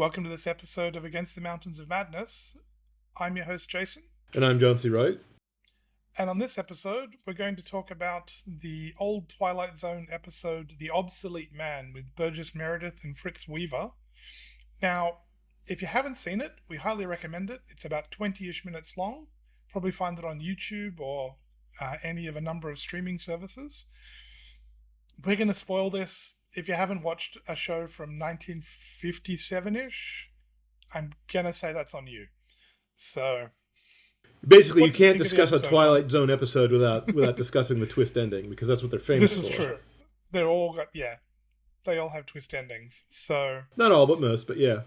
Welcome to this episode of Against the Mountains of Madness. I'm your host, Jason. And I'm John C. Wright. And on this episode, we're going to talk about the old Twilight Zone episode, The Obsolete Man, with Burgess, Meredith, and Fritz Weaver. Now, if you haven't seen it, we highly recommend it. It's about 20-ish minutes long. Probably find it on YouTube or any of a number of streaming services. We're going to spoil this. If you haven't watched a show from 1957-ish, I'm going to say that's on you. So, basically, you can't discuss a Twilight Zone episode without discussing the twist ending, because that's what they're famous for. This is true. They all have twist endings. So not all, but most, but yeah.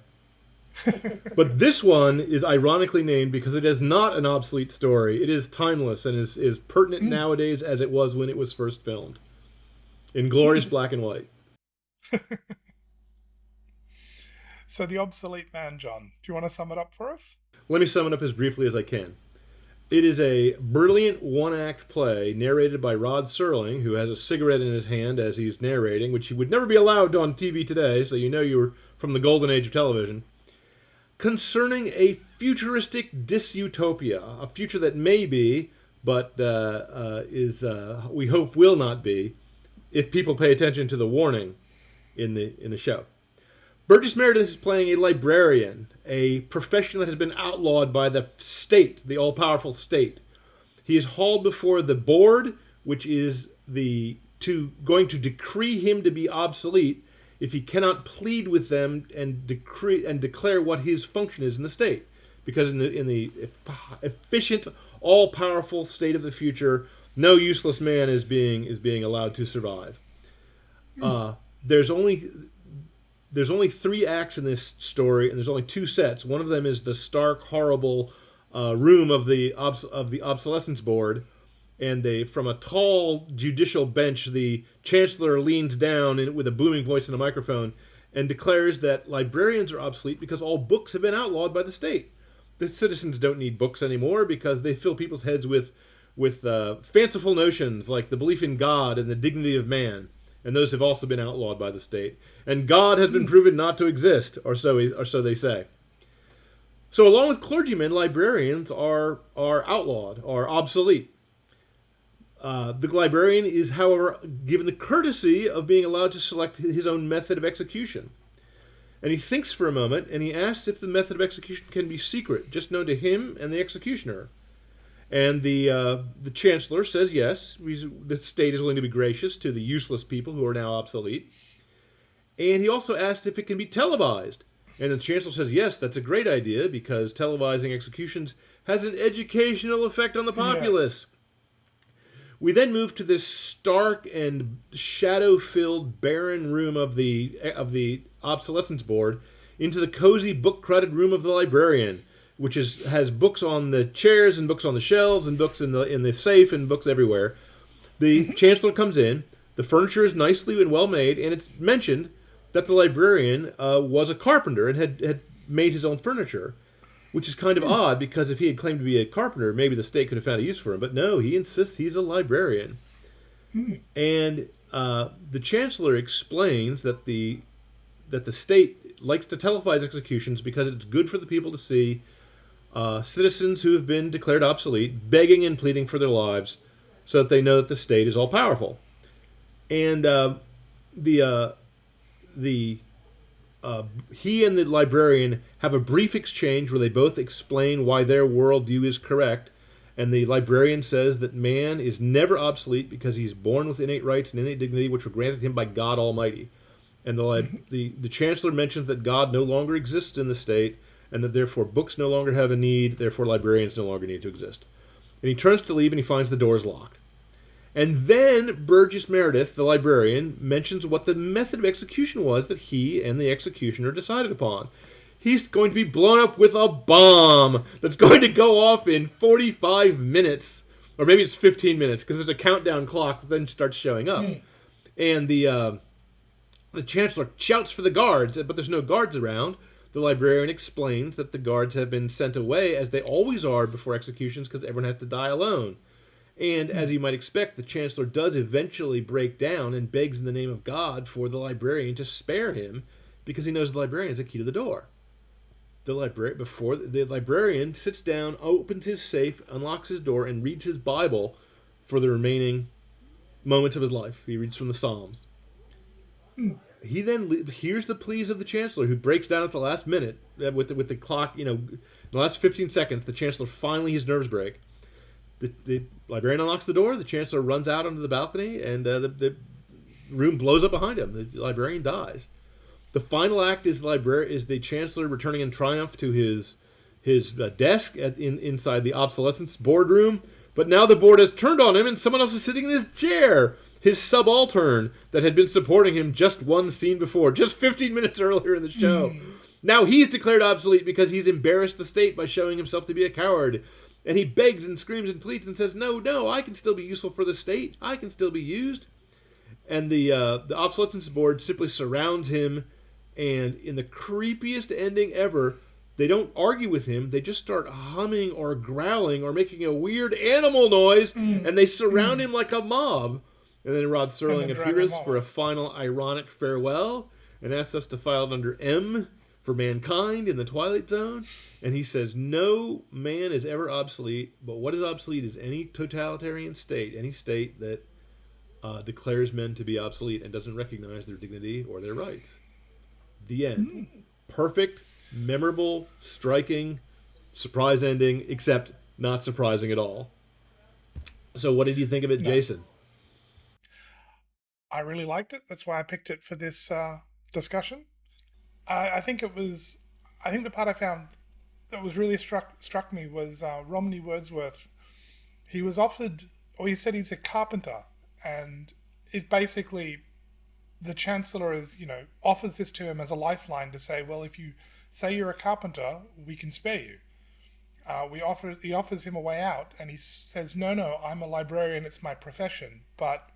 But this one is ironically named because it is not an obsolete story. It is timeless and is pertinent nowadays as it was when it was first filmed. In glorious black and white. So, The Obsolete Man, John, do you want to sum it up for us? Let me sum it up as briefly as I can. It is a brilliant one-act play narrated by Rod Serling, who has a cigarette in his hand as he's narrating, which he would never be allowed on TV today, so you know you were from the golden age of television, concerning a futuristic dystopia, a future that may be, but we hope will not be, if people pay attention to the warning in the show. Burgess Meredith is playing a librarian, a profession that has been outlawed by the state, the all-powerful state. He is hauled before the board, which is going to decree him to be obsolete if he cannot plead with them and declare what his function is in the state. Because in the efficient, all-powerful state of the future, no useless man is being allowed to survive. There's only 3 acts in this story, and there's only 2 sets. One of them is the stark, horrible room of the obsolescence board, and from a tall judicial bench, the chancellor leans down with a booming voice and a microphone and declares that librarians are obsolete because all books have been outlawed by the state. The citizens don't need books anymore because they fill people's heads with fanciful notions like the belief in God and the dignity of man. And those have also been outlawed by the state. And God has been proven not to exist, or so they say. So along with clergymen, librarians are outlawed, are obsolete. The librarian is, however, given the courtesy of being allowed to select his own method of execution. And he thinks for a moment, and he asks if the method of execution can be secret, just known to him and the executioner. And the chancellor says yes, the state is willing to be gracious to the useless people who are now obsolete. And he also asks if it can be televised. And the chancellor says yes, that's a great idea, because televising executions has an educational effect on the populace. Yes. We then move to this stark and shadow-filled, barren room of the obsolescence board into the cozy, book-crowded room of the librarian, which has books on the chairs and books on the shelves and books in the safe and books everywhere. The chancellor comes in. The furniture is nicely and well made, and it's mentioned that the librarian was a carpenter and had made his own furniture, which is kind of odd because if he had claimed to be a carpenter, maybe the state could have found a use for him. But no, he insists he's a librarian. And the chancellor explains that the state likes to televise executions because it's good for the people to see citizens who have been declared obsolete begging and pleading for their lives so that they know that the state is all-powerful. And he and the librarian have a brief exchange where they both explain why their worldview is correct. And the librarian says that man is never obsolete because he's born with innate rights and innate dignity which were granted him by God Almighty. And the chancellor mentions that God no longer exists in the state, and that therefore books no longer have a need, therefore librarians no longer need to exist. And he turns to leave and he finds the doors locked. And then Burgess Meredith, the librarian, mentions what the method of execution was that he and the executioner decided upon. He's going to be blown up with a bomb that's going to go off in 45 minutes. Or maybe it's 15 minutes, because there's a countdown clock that then starts showing up. And the chancellor shouts for the guards, but there's no guards around. The librarian explains that the guards have been sent away, as they always are before executions, because everyone has to die alone. And as you might expect, the chancellor does eventually break down and begs in the name of God for the librarian to spare him, because he knows the librarian is the key to the door. the librarian sits down, opens his safe, unlocks his door, and reads his Bible for the remaining moments of his life. He reads from the Psalms. Mm. He then hears the pleas of the chancellor, who breaks down at the last minute with the clock. The last 15 seconds, the chancellor finally his nerves break. The librarian unlocks the door. The chancellor runs out onto the balcony, and the room blows up behind him. The librarian dies. The final act is the chancellor returning in triumph to his desk inside the obsolescence boardroom. But now the board has turned on him, and someone else is sitting in his chair. His subaltern that had been supporting him just one scene before, just 15 minutes earlier in the show. Now he's declared obsolete because he's embarrassed the state by showing himself to be a coward. And he begs and screams and pleads and says, no, I can still be useful for the state. I can still be used. And the obsolescence board simply surrounds him, and in the creepiest ending ever, they don't argue with him. They just start humming or growling or making a weird animal noise, and they surround him like a mob. And then Rod Serling appears for a final ironic farewell and asks us to file it under M for mankind in the Twilight Zone. And he says, no man is ever obsolete, but what is obsolete is any totalitarian state, any state that declares men to be obsolete and doesn't recognize their dignity or their rights. The end. Perfect, memorable, striking, surprise ending, except not surprising at all. So what did you think of it, Jason? I really liked it. That's why I picked it for this discussion. I think the part I found that was really struck me was Romney Wordsworth. He was offered, or he said he's a carpenter, and it basically, the chancellor offers this to him as a lifeline to say, well, if you say you're a carpenter, we can spare you. He offers him a way out, and he says, no, I'm a librarian, it's my profession. But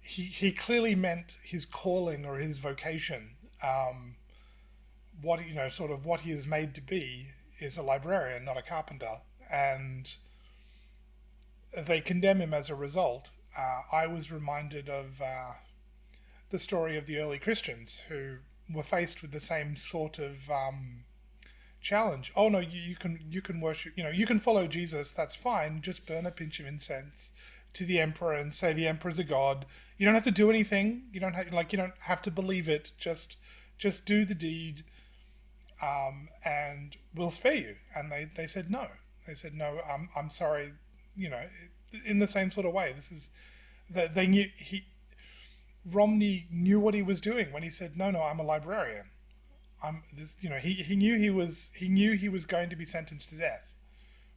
he clearly meant his calling or his vocation. What he is made to be is a librarian, not a carpenter, and they condemn him as a result. I was reminded of the story of the early Christians who were faced with the same sort of challenge. Oh no, you can worship, you can follow Jesus. That's fine. Just burn a pinch of incense to the emperor and say the emperor's a god. You don't have to do anything. You don't have to believe it. Just do the deed, and we'll spare you. And they said no. They said no. I'm sorry. In the same sort of way. This is that they knew Romney knew what he was doing when he said no, I'm a librarian. He knew he was going to be sentenced to death,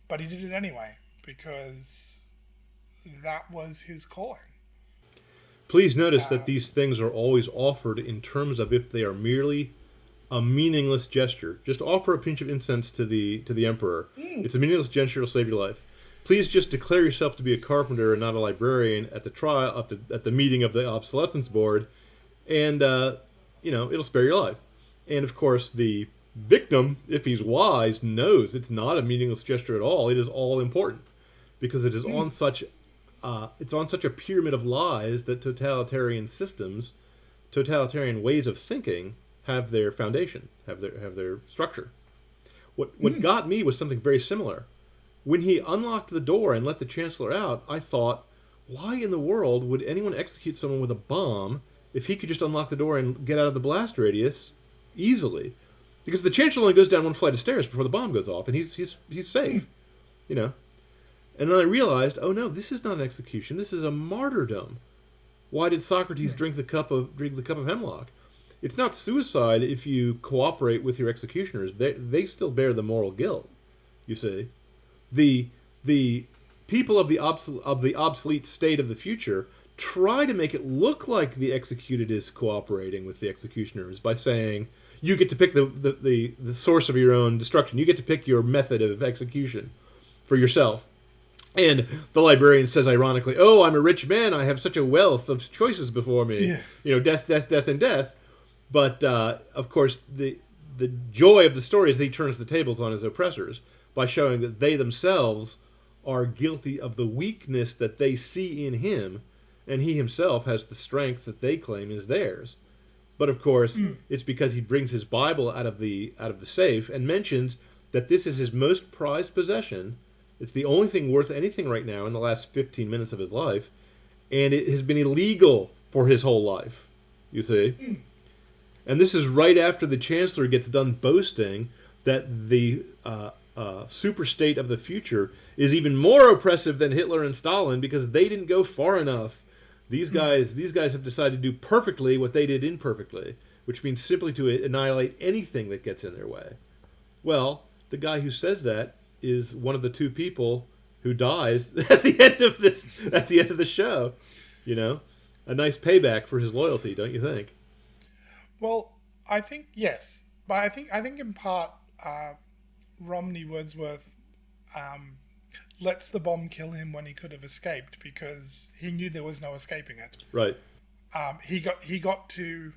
but he did it anyway because that was his calling. Please notice that these things are always offered in terms of if they are merely a meaningless gesture. Just offer a pinch of incense to the emperor. It's a meaningless gesture; it'll save your life. Please just declare yourself to be a carpenter and not a librarian at the trial at the meeting of the obsolescence board, and it'll spare your life. And of course, the victim, if he's wise, knows it's not a meaningless gesture at all. It is all important because it is on such a pyramid of lies that totalitarian systems, totalitarian ways of thinking have their foundation, have their structure. What got me was something very similar. When he unlocked the door and let the chancellor out, I thought, why in the world would anyone execute someone with a bomb if he could just unlock the door and get out of the blast radius easily? Because the chancellor only goes down one flight of stairs before the bomb goes off, and he's safe, And then I realized, oh no, this is not an execution. This is a martyrdom. Why did Socrates drink the cup of hemlock? It's not suicide if you cooperate with your executioners. They still bear the moral guilt. You see. The people of the obsolete state of the future try to make it look like the executed is cooperating with the executioners by saying you get to pick the source of your own destruction. You get to pick your method of execution for yourself. And the librarian says ironically, "Oh, I'm a rich man. I have such a wealth of choices before me. Yeah. Death, and death." But of course, the joy of the story is that he turns the tables on his oppressors by showing that they themselves are guilty of the weakness that they see in him, and he himself has the strength that they claim is theirs. But of course, it's because he brings his Bible out of the safe and mentions that this is his most prized possession. It's the only thing worth anything right now in the last 15 minutes of his life, and it has been illegal for his whole life. You see? And this is right after the Chancellor gets done boasting that the super state of the future is even more oppressive than Hitler and Stalin because they didn't go far enough. These guys have decided to do perfectly what they did imperfectly, which means simply to annihilate anything that gets in their way. Well, the guy who says that is one of the two people who dies at the end of the show. You know, a nice payback for his loyalty, don't you think? Well, I think yes, but I think in part Romney Wordsworth lets the bomb kill him when he could have escaped because he knew there was no escaping it. Right. He got to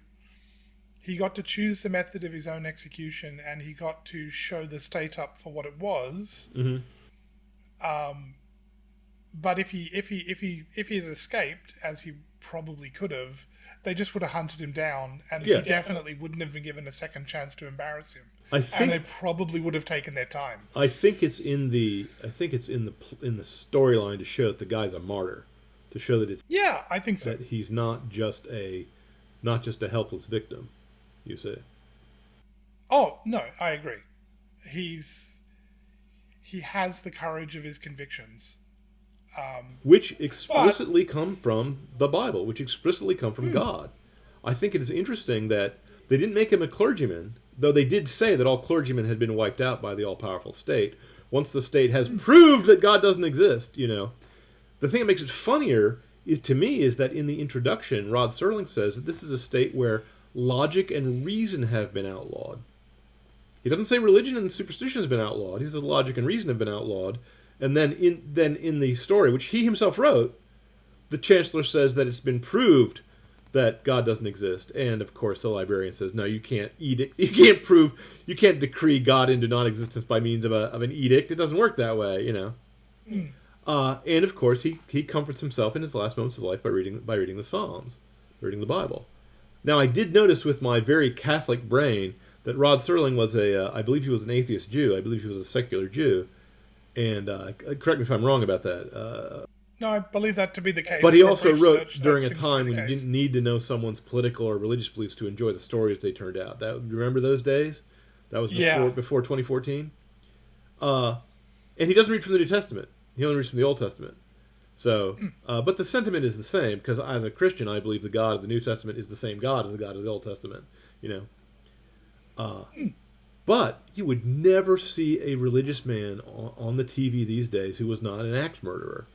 choose the method of his own execution, and he got to show the state up for what it was. But if he had escaped, as he probably could have, they just would have hunted him down, and he definitely wouldn't have been given a second chance to embarrass him. And they probably would have taken their time. I think it's in the storyline to show that the guy's a martyr, to show that it's I think so. That he's not just a helpless victim. You say? Oh no, I agree. He has the courage of his convictions. Which explicitly come from the Bible, which explicitly come from God. I think it is interesting that they didn't make him a clergyman, though they did say that all clergymen had been wiped out by the all-powerful state. Once the state has proved that God doesn't exist, you know. The thing that makes it funnier, to me, is that in the introduction, Rod Serling says that this is a state where logic and reason have been outlawed. He doesn't say religion and superstition has been outlawed. He says logic and reason have been outlawed. And then in the story, which he himself wrote, the Chancellor says that it's been proved that God doesn't exist. And of course, the librarian says, no, you can't edict. You can't decree God into non-existence by means of an edict. It doesn't work that way, you know. And of course, he comforts himself in his last moments of life by reading the Psalms, reading the Bible. Now, I did notice with my very Catholic brain that Rod Serling was I believe he was an atheist Jew. I believe he was a secular Jew. And correct me if I'm wrong about that. No, I believe that to be the case. But he also wrote during a time when you didn't need to know someone's political or religious beliefs to enjoy the stories they turned out. Remember those days? That was before 2014. And he doesn't read from the New Testament. He only reads from the Old Testament. So, but the sentiment is the same, because as a Christian, I believe the God of the New Testament is the same God as the God of the Old Testament. You know. But you would never see a religious man on the TV these days who was not an axe murderer.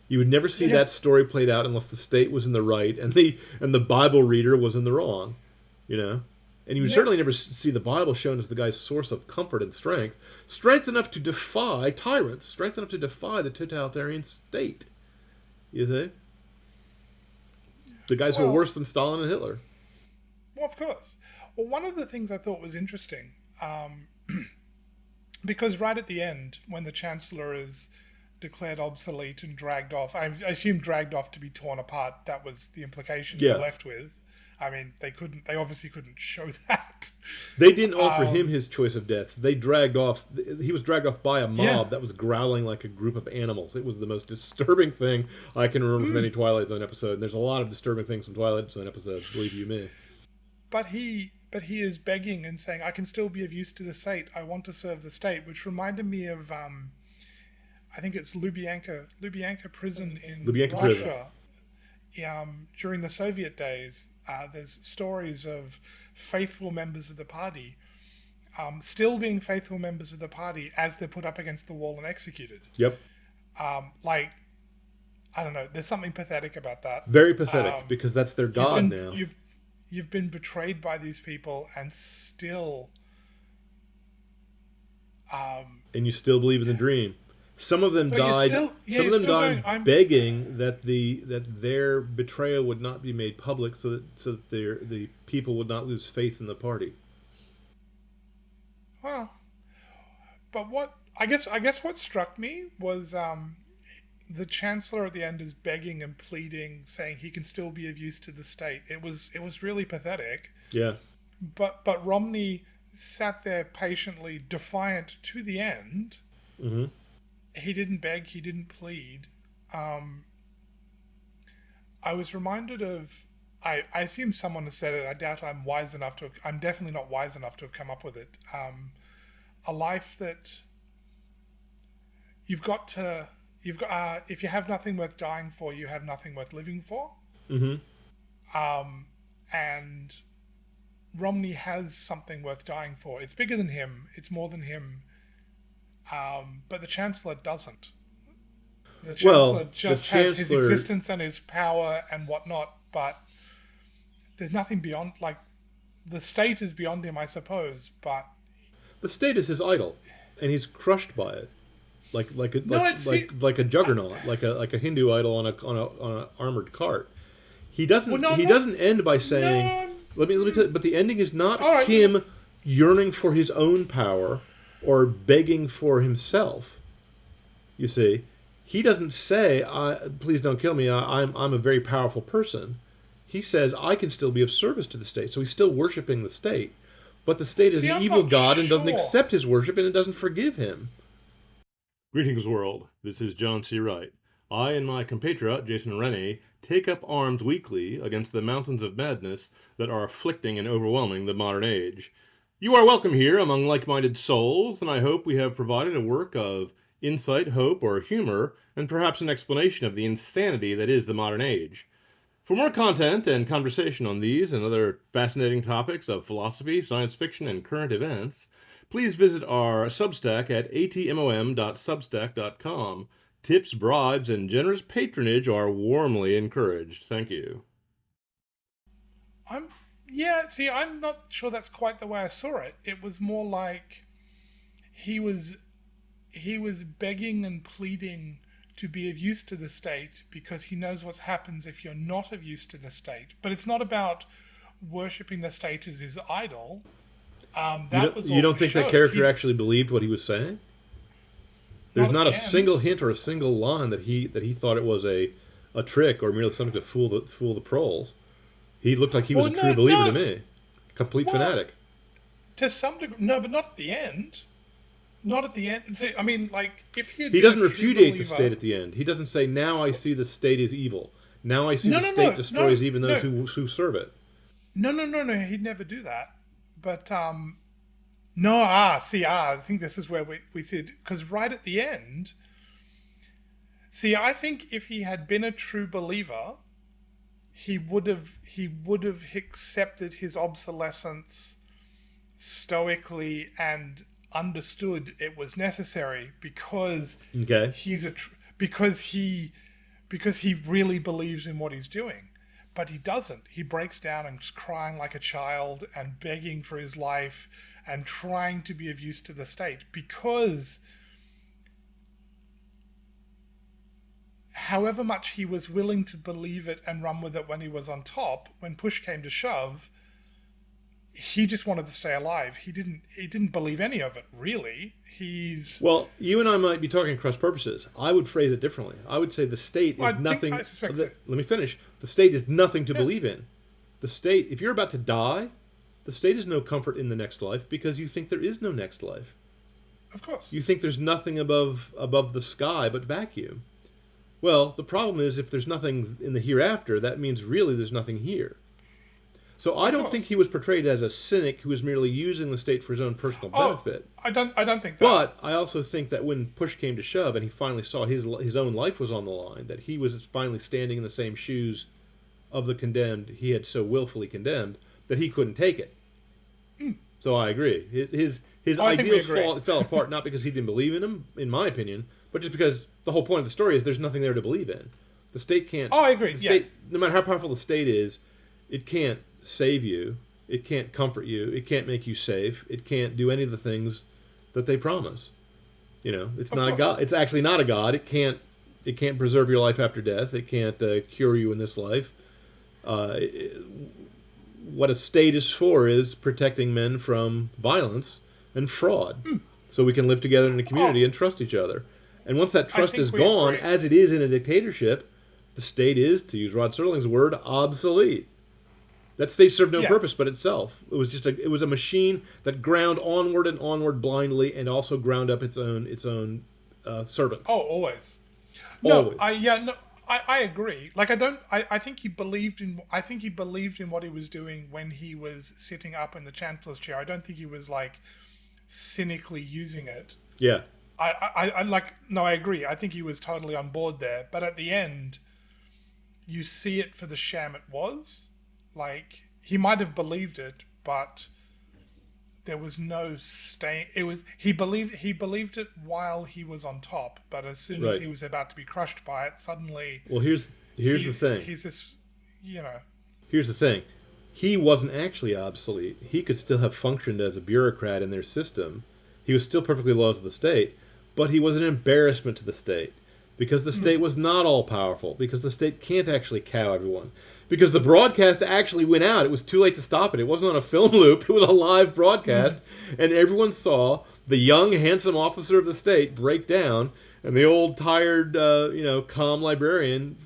You would never see that story played out unless the state was in the right and the Bible reader was in the wrong, you know. And you would certainly never see the Bible shown as the guy's source of comfort and strength enough to defy tyrants, strength enough to defy the totalitarian state. You see, the guys who are worse than Stalin and Hitler. Well, of course. Well, one of the things I thought was interesting. Because right at the end, when the Chancellor is declared obsolete and dragged off, I assume dragged off to be torn apart, that was the implication you're left with. I mean, they obviously couldn't show that. They didn't offer him his choice of deaths. He was dragged off by a mob that was growling like a group of animals. It was the most disturbing thing I can remember from any Twilight Zone episode. And there's a lot of disturbing things from Twilight Zone episodes, believe you me. But he is begging and saying, I can still be of use to the state. I want to serve the state, which reminded me of, I think it's Lubyanka prison in Russia. During the Soviet days, there's stories of faithful members of the party still being faithful members of the party as they're put up against the wall and executed. Yep. I don't know. There's something pathetic about that. Very pathetic, because that's their God now. You've been betrayed by these people and still... and you still believe in the dream. Some of them died. Begging that their betrayal would not be made public, so that the people would not lose faith in the party. Well, but I guess what struck me was the Chancellor at the end is begging and pleading, saying he can still be of use to the state. It was really pathetic. Yeah. But Romney sat there patiently, defiant to the end. Mm-hmm. He didn't beg, he didn't plead. Um, I was reminded of. I assume someone has said it. I doubt I'm wise enough to. I'm definitely not wise enough to have come up with it. A life that you've got to. You've got. If you have nothing worth dying for, you have nothing worth living for. Mm-hmm. And Romney has something worth dying for. It's bigger than him. It's more than him. But the Chancellor doesn't. The Chancellor Well, the just has his Chancellor, existence and his power and whatnot, but there's nothing beyond. Like, the state is beyond him, I suppose. But the state is his idol, and he's crushed by it, no, it's like a juggernaut, like a Hindu idol on a armored cart. He doesn't well, no, he not, doesn't end by saying, no. let me tell you, but the ending is not All right. him yearning for his own power or begging for himself. You see, he doesn't say, "Please don't kill me. I'm a very powerful person." He says, "I can still be of service to the state." So he's still worshiping the state, but the state is See, an I'm evil not god and doesn't sure. accept his worship and it doesn't forgive him. Greetings, world. This is John C. Wright. I and my compatriot, Jason Rennie, take up arms weekly against the mountains of madness that are afflicting and overwhelming the modern age. You are welcome here among like-minded souls, and I hope we have provided a work of insight, hope, or humor, and perhaps an explanation of the insanity that is the modern age. For more content and conversation on these and other fascinating topics of philosophy, science fiction, and current events, please visit our Substack at atmom.substack.com. Tips, bribes, and generous patronage are warmly encouraged. Thank you. I'm yeah. See, I'm not sure that's quite the way I saw it. It was more like he was he was begging and pleading to be of use to the state because he knows what happens if you're not of use to the state. But it's not about worshipping the state as his idol. That was all You don't for think show. that character actually believed what he was saying? There's Not not at a the end. single hint or a single line that he thought it was a trick or merely something to fool the proles. He looked like he was Well, a true no, believer no. to me. Complete Well, fanatic. to some degree, no, but not at the end. Not at the end. See, I mean, like, if he had He been doesn't a true repudiate the believer, state at the end. He doesn't say, "Now I see the state is evil. Now I see no, the no, state no, destroys no, even those no, who serve it." no, he'd never do that. But no, I think this is where we said, because right at the end, see, I think if he had been a true believer, he would have accepted his obsolescence stoically and understood it was necessary because Okay. because he really believes in what he's doing. But he doesn't. He breaks down and is crying like a child and begging for his life and trying to be of use to the state because however much he was willing to believe it and run with it when he was on top, when push came to shove, he just wanted to stay alive. He didn't believe any of it, really. Well, you and I might be talking cross purposes. I would phrase it differently. I would say the state Well, is nothing. I suspect Let me finish. The state is nothing to believe in. The state, if you're about to die, the state is no comfort in the next life because you think there is no next life. Of course. You think there's nothing above the sky but vacuum. Well, the problem is if there's nothing in the hereafter, that means really there's nothing here. So I don't think he was portrayed as a cynic who was merely using the state for his own personal benefit. I don't think that. But I also think that when push came to shove and he finally saw his own life was on the line, that he was finally standing in the same shoes of the condemned he had so willfully condemned, that he couldn't take it. So I agree. His I think we ideals agree. fell apart not because he didn't believe in them, in my opinion, but just because the whole point of the story is there's nothing there to believe in. The state can't. Oh, I agree. The Yeah. state, no matter how powerful the state is, it can't save you. It can't comfort you. It can't make you safe. It can't do any of the things that they promise. You know, it's Of not a course. god. It's actually not a god. It can't. It can't preserve your life after death. It can't cure you in this life. What a state is for is protecting men from violence and fraud, so we can live together in a community and trust each other. And once that trust think is we gone, agree. as it is in a dictatorship, the state is, to use Rod Serling's word, obsolete. That state served no Yeah. purpose but itself. It was a machine that ground onward and onward blindly, and also ground up its own servants. Oh, always. No, Always. I agree. Like I think he believed in what he was doing when he was sitting up in the chancellor's chair. I don't think he was like cynically using it. Yeah. I like no, I agree. I think he was totally on board there. But at the end, you see it for the sham it was. Like he might have believed it, but there was no stay. It was he believed it while he was on top, but as soon as Right. he was about to be crushed by it, suddenly Well, here's the thing. he's this, you know. Here's the thing. He wasn't actually obsolete. He could still have functioned as a bureaucrat in their system. He was still perfectly loyal to the state, but he was an embarrassment to the state because the state was not all powerful, because the state can't actually cow everyone. Because the broadcast actually went out. It was too late to stop it. It wasn't on a film loop. It was a live broadcast. And everyone saw the young, handsome officer of the state break down, and the old, tired, calm librarian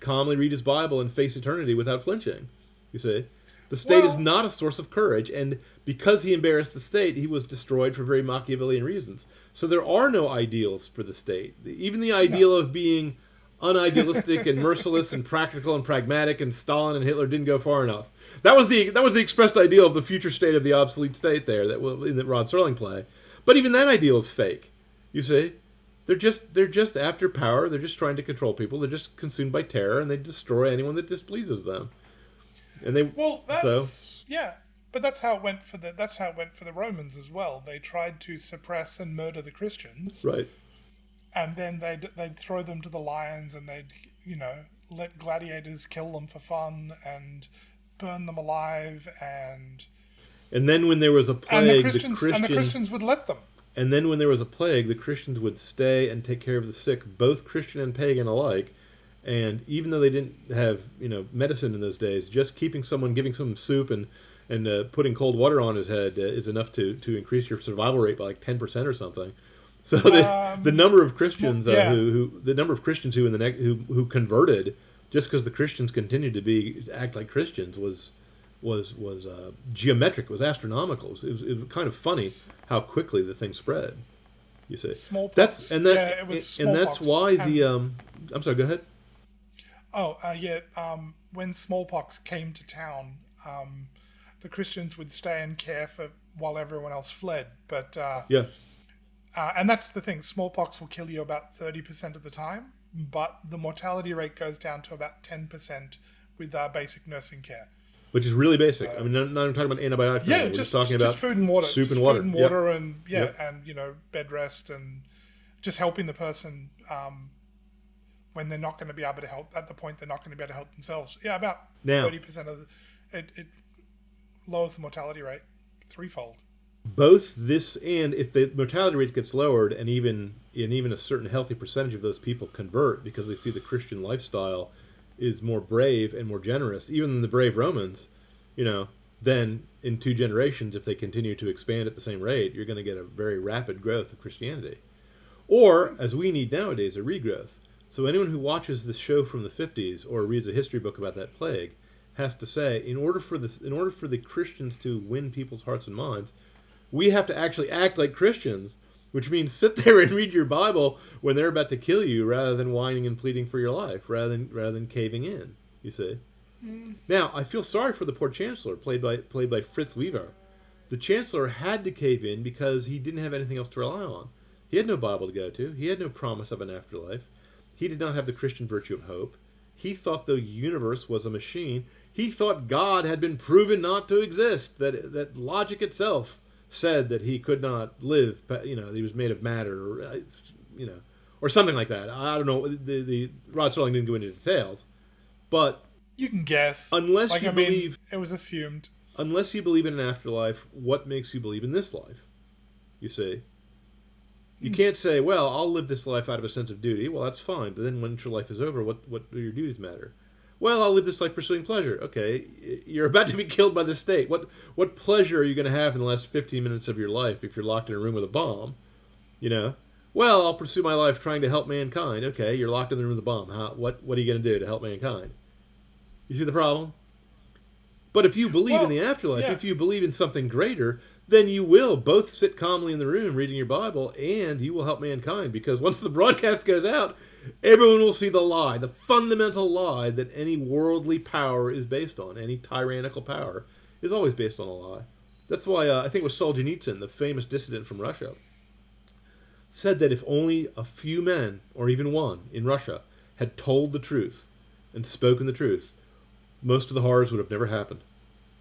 calmly read his Bible and face eternity without flinching. You see? The state is Well, not a source of courage, and because he embarrassed the state, he was destroyed for very Machiavellian reasons. So there are no ideals for the state. Even the ideal of being unidealistic and merciless and practical and pragmatic, and Stalin and Hitler didn't go far enough. That was the expressed ideal of the future state of the obsolete state there that will in the Rod Serling play. But even that ideal is fake. You see, they're just after power. They're just trying to control people. They're just consumed by terror, and they destroy anyone that displeases them. And they well, so that's yeah, but that's how it went for the Romans as well. They tried to suppress and murder the Christians, right. and then they'd throw them to the lions, and they'd let gladiators kill them for fun and burn them alive, And then when there was a and plague, the Christians would let them. And then when there was a plague, the Christians would stay and take care of the sick, both Christian and pagan alike. And even though they didn't have medicine in those days, just giving someone soup and putting cold water on his head is enough to increase your survival rate by like 10% or something. So the number of Christians who converted just because the Christians continued to act like Christians was geometric, was astronomical. It was kind of funny how quickly the thing spread. You see, Smallpox. It was smallpox. And that's why I'm sorry. Go ahead. When smallpox came to town, the Christians would stay and care for while everyone else fled. But and that's the thing. Smallpox will kill you about 30% of the time, but the mortality rate goes down to about 10% with basic nursing care. Which is really basic. So, I mean, not even talking about antibiotics. Yeah, we're just talking about food and water. Soup and water. Food and water, yep. and yep. and bed rest, and just helping the person when they're not going to be able to help at the point they're not going to be able to help themselves. Yeah, about 30% of it lowers the mortality rate threefold. Both this and if the mortality rate gets lowered, and even a certain healthy percentage of those people convert because they see the Christian lifestyle is more brave and more generous, even than the brave Romans, then in 2 generations, if they continue to expand at the same rate, you're going to get a very rapid growth of Christianity. Or, as we need nowadays, a regrowth. So anyone who watches this show from the 50s or reads a history book about that plague has to say, in order for the Christians to win people's hearts and minds, we have to actually act like Christians, which means sit there and read your Bible when they're about to kill you, rather than whining and pleading for your life, rather than caving in. You see. Now, I feel sorry for the poor Chancellor, played by Fritz Weaver. The Chancellor had to cave in because he didn't have anything else to rely on. He had no Bible to go to. He had no promise of an afterlife. He did not have the Christian virtue of hope. He thought the universe was a machine. He thought God had been proven not to exist, that logic itself said that he could not live, he was made of matter, or something like that. I don't know. The Rod Serling didn't go into details, but you can guess. Unless you believe, it was assumed. Unless you believe in an afterlife, what makes you believe in this life? You see, you can't say, "Well, I'll live this life out of a sense of duty." Well, that's fine, but then once your life is over, what do your duties matter? Well, I'll live this life pursuing pleasure. Okay, you're about to be killed by the state. What pleasure are you going to have in the last 15 minutes of your life if you're locked in a room with a bomb? Well, I'll pursue my life trying to help mankind. Okay, you're locked in the room with a bomb. What are you going to do to help mankind? You see the problem? But if you believe in the Well, afterlife, yeah. if you believe in something greater, then you will both sit calmly in the room reading your Bible, and you will help mankind. Because once the broadcast goes out, everyone will see the lie, the fundamental lie that any worldly power is based on. Any tyrannical power is always based on a lie. That's why I think it was Solzhenitsyn, the famous dissident from Russia, said that if only a few men, or even one, in Russia had told the truth and spoken the truth, most of the horrors would have never happened.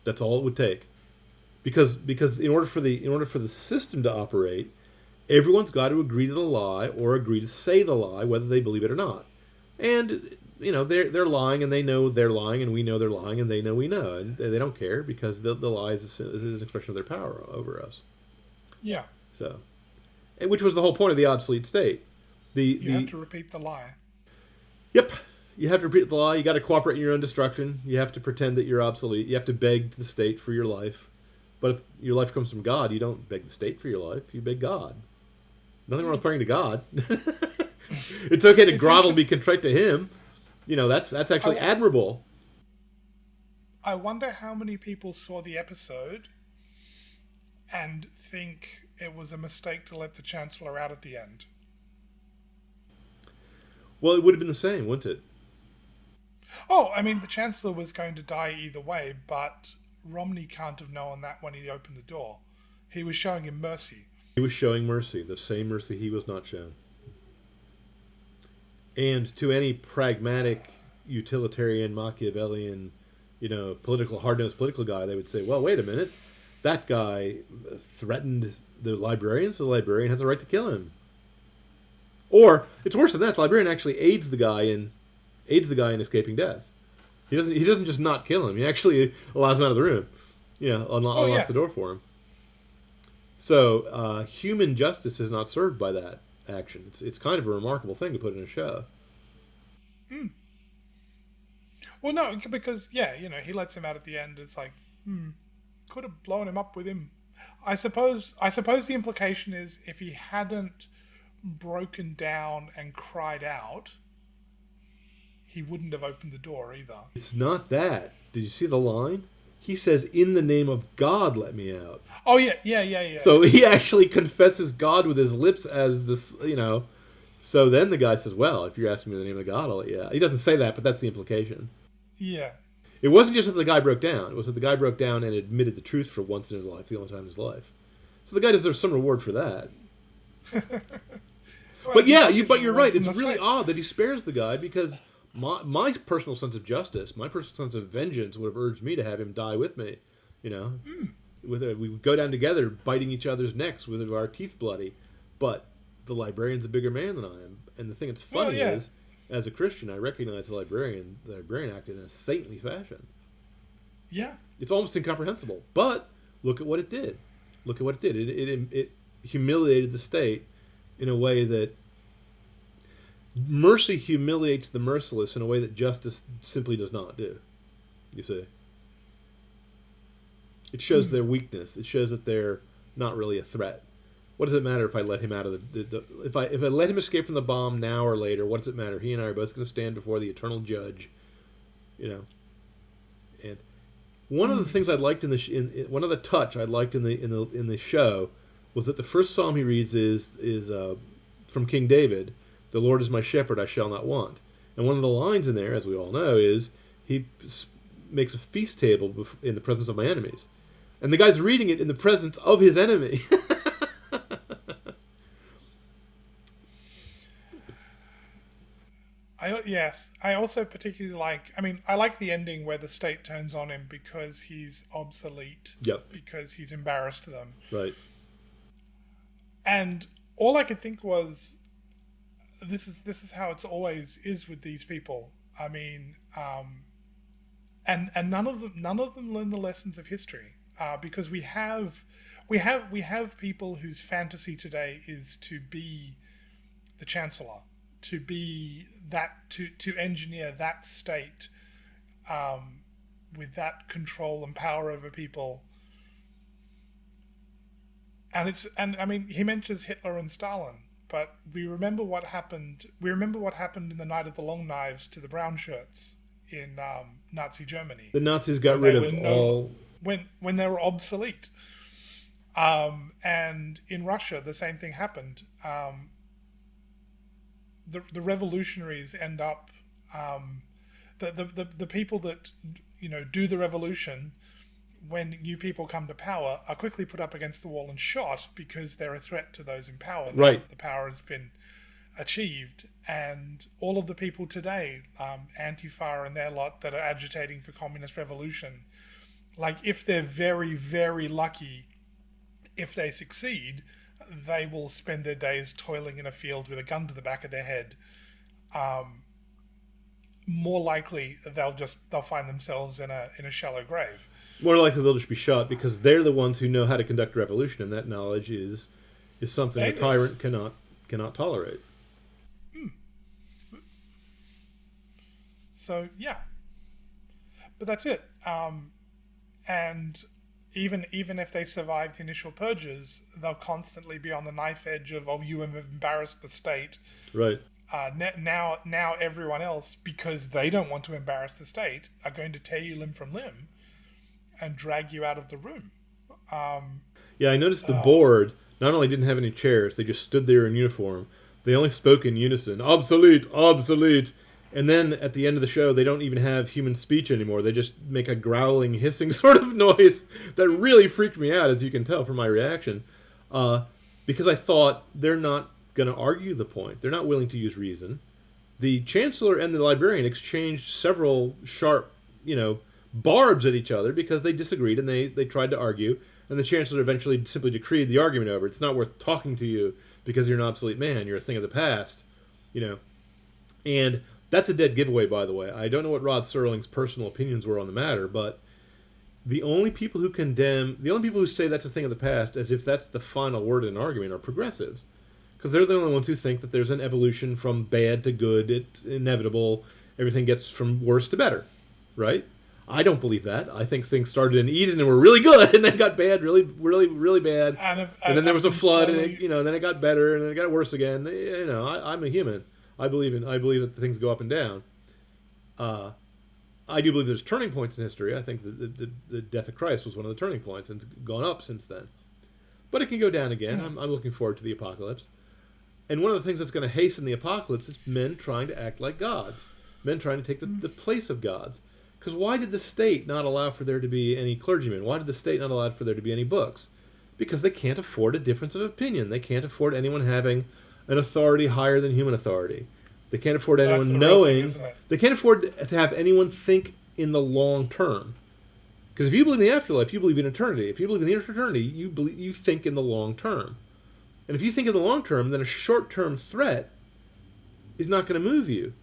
That's all it would take. Because in order for the system to operate, everyone's got to agree to the lie or agree to say the lie, whether they believe it or not. And they're lying, and they know they're lying, and we know they're lying, and they know we know, and they don't care because the lie is an expression of their power over us. Yeah. So, and which was the whole point of the obsolete state. You have to repeat the lie. Yep. You have to repeat the lie. You got to cooperate in your own destruction. You have to pretend that you're obsolete. You have to beg the state for your life. But if your life comes from God, you don't beg the state for your life. You beg God. Nothing wrong with praying to God. It's okay to grovel and be contrite to Him. That's actually admirable. I wonder how many people saw the episode and think it was a mistake to let the Chancellor out at the end. Well, it would have been the same, wouldn't it? Oh, I mean, the Chancellor was going to die either way, but Romney can't have known that when he opened the door. He was showing him mercy. He was showing mercy, the same mercy he was not shown. And to any pragmatic, utilitarian, Machiavellian, political, hard-nosed political guy, they would say, well, wait a minute. That guy threatened the librarian, so the librarian has a right to kill him. Or, it's worse than that. The librarian actually aids the guy in escaping death. He doesn't just not kill him. He actually allows him out of the room. Unlocks the door for him. So human justice is not served by that action. It's kind of a remarkable thing to put in a show. Mm. Well, no, because he lets him out at the end. It's like, could have blown him up with him. I suppose the implication is if he hadn't broken down and cried out, he wouldn't have opened the door either. It's not that. Did you see the line? He says, "In the name of God, let me out." Oh yeah. So he actually confesses God with his lips as this, So then the guy says, "Well, if you're asking me in the name of God, I'll let you out." He doesn't say that, but that's the implication. Yeah. It wasn't just that the guy broke down. It was that the guy broke down and admitted the truth for once in his life, the only time in his life. So the guy deserves some reward for that. But you're right. It's really odd that he spares the guy because my personal sense of justice, my personal sense of vengeance would have urged me to have him die with me. We would go down together, biting each other's necks with our teeth bloody. But the librarian's a bigger man than I am. And the thing that's funny is, as a Christian, I recognize the librarian acted in a saintly fashion. Yeah. It's almost incomprehensible. But look at what it did. It humiliated the state in a way that mercy humiliates the merciless in a way that justice simply does not do. You see? It shows their weakness. It shows that they're not really a threat. What does it matter if I let him out of if I let him escape from the bomb now or later? What does it matter? He and I are both going to stand before the eternal judge. And one of the things I liked one of the touch I liked in the show was that the first psalm he reads is from King David. The Lord is my shepherd, I shall not want. And one of the lines in there, as we all know, is he makes a feast table in the presence of my enemies. And the guy's reading it in the presence of his enemy. I also particularly I like the ending where the state turns on him because he's obsolete. Yep. Because he's embarrassed them. Right. And all I could think was, this is how it's always is with these people. I mean, and none of them learn the lessons of history because we have people whose fantasy today is to be the chancellor, to be that to engineer that state with that control and power over people. And I mean, he mentions Hitler and Stalin. But we remember what happened. We remember what happened in the Night of the Long Knives to the brown shirts. in Nazi Germany The Nazis got when they rid were of all. when they were obsolete. And in Russia, the same thing happened. The revolutionaries end up the people that do the revolution when new people come to power are quickly put up against the wall and shot because they're a threat to those in power now Right. that the power has been achieved. And all of the people today, Antifa and their lot that are agitating for communist revolution, like if they're very, very lucky, if they succeed, they will spend their days toiling in a field with a gun to the back of their head. More likely, they'll find themselves in a shallow grave. More likely they'll just be shot because they're the ones who know how to conduct a revolution, and that knowledge is something a Dangerous. tyrant cannot tolerate. So yeah, but that's it. And even if they survive the initial purges, they'll constantly be on the knife edge of, oh, you have embarrassed the state. Right. Now everyone else, because they don't want to embarrass the state, are going to tear you limb from limb and drag you out of the room. Yeah, I noticed the board not only didn't have any chairs, they just stood there in uniform. They only spoke in unison. Obsolete, obsolete. And then at the end of the show, they don't even have human speech anymore. They just make a growling, hissing sort of noise that really freaked me out, as you can tell from my reaction. Because I thought they're not going to argue the point. They're not willing to use reason. The chancellor and the librarian exchanged several sharp, barbs at each other because they disagreed and they tried to argue. And the chancellor eventually simply decreed the argument over. It's not worth talking to you because you're an obsolete man. You're a thing of the past, And that's a dead giveaway, by the way. I don't know what Rod Serling's personal opinions were on the matter, but the only people who say that's a thing of the past as if that's the final word in an argument are progressives. Because they're the only ones who think that there's an evolution from bad to good, it's inevitable, everything gets from worse to better, right? I don't believe that. I think things started in Eden and were really good, and then got bad, really, really, really bad. And then there was a flood, and then it got better, and then it got worse again. I'm a human. I believe that things go up and down. I do believe there's turning points in history. I think the death of Christ was one of the turning points, and it's gone up since then. But it can go down again. I'm looking forward to the apocalypse. And one of the things that's going to hasten the apocalypse is men trying to act like gods. Men trying to take the place of gods. Because why did the state not allow for there to be any clergymen? Why did the state not allow for there to be any books? Because they can't afford a difference of opinion. They can't afford anyone having an authority higher than human authority. They can't afford anyone knowing. They can't afford to have anyone think in the long term. Because if you believe in the afterlife, you believe in eternity. If you believe in the eternity, you think in the long term. And if you think in the long term, then a short-term threat is not going to move you.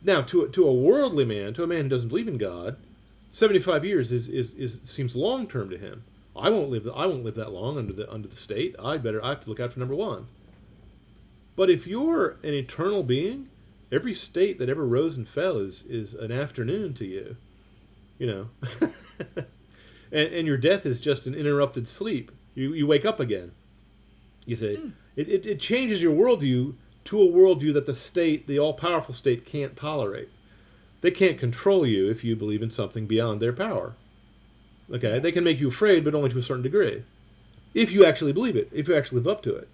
Now, to a worldly man, to a man who doesn't believe in God, 75 years seems long-term to him. I won't live that long under the state. I have to look out for number one. But if you're an eternal being, every state that ever rose and fell is an afternoon to you. and your death is just an interrupted sleep. You wake up again. You see, it changes your worldview to a worldview that the state, the all-powerful state, can't tolerate. They can't control you if you believe in something beyond their power. Okay, they can make you afraid, but only to a certain degree. If you actually believe it, if you actually live up to it.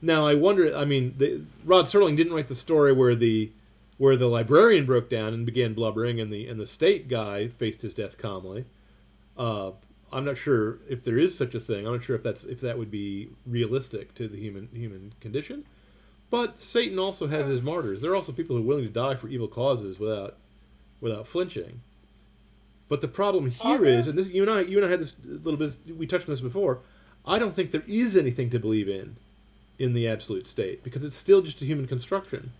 Now, I wonder. Rod Serling didn't write the story where the librarian broke down and began blubbering, and the state guy faced his death calmly. I'm not sure if there is such a thing. I'm not sure if that would be realistic to the human condition. But Satan also has his martyrs. There are also people who are willing to die for evil causes without flinching. But the problem here is, and this you and I had this little bit. We touched on this before. I don't think there is anything to believe in the absolute state because it's still just a human construction.